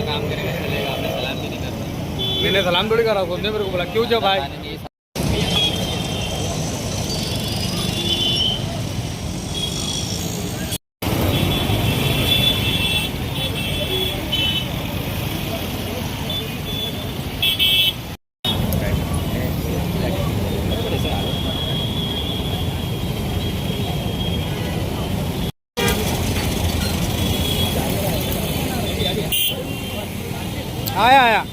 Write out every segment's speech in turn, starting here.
काम करेगा चलेगा, आपने सलाम भी नहीं करना। मैंने सलाम थोड़ी करा, उसने मेरे को बोला क्यों जो भाई। आया आया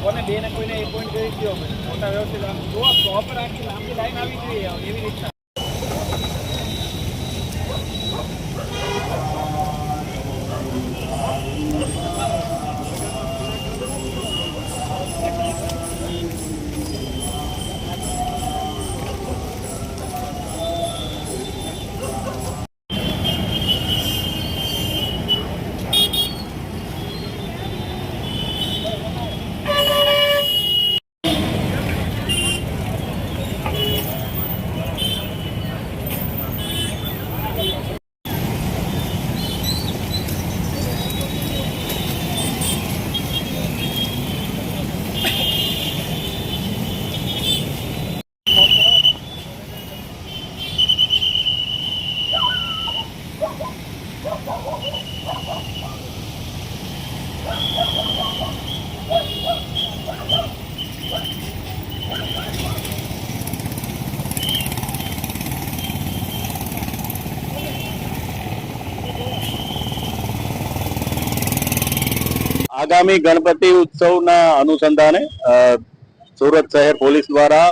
કોને બે ને કોઈને એક પોઈન્ટ કરી દો, મોટા વ્યવસ્થિત આમ જો પ્રોપર આખી લાંબી લાઈન આવી જોઈએ એવી રીતના। આગામી ગણપતિ ઉત્સવના અનુસંધાને સુરત શહેર પોલીસ દ્વારા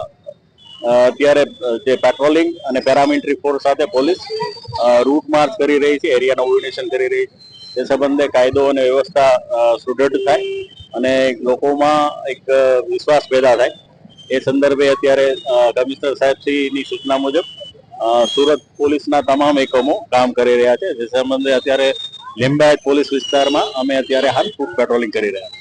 અત્યારે જે પેટ્રોલિંગ અને પેરામિલિટરી ફોર્સ સાથે પોલીસ રૂટ માર્ચ કરી રહી છે, એરિયા નોમિનેશન કરી રહી છે। તે સંબંધે કાયદો અને વ્યવસ્થા સુદૃઢ થાય અને લોકોમાં એક વિશ્વાસ પેદા થાય એ સંદર્ભે અત્યારે કમિશનર સાહેબશ્રીની સૂચના મુજબ સુરત પોલીસના તમામ એકમો કામ કરી રહ્યા છે। જે સંબંધે અત્યારે લિંબાયત પોલીસ વિસ્તારમાં અમે અત્યારે હાલ ફૂટ પેટ્રોલિંગ કરી રહ્યા છીએ।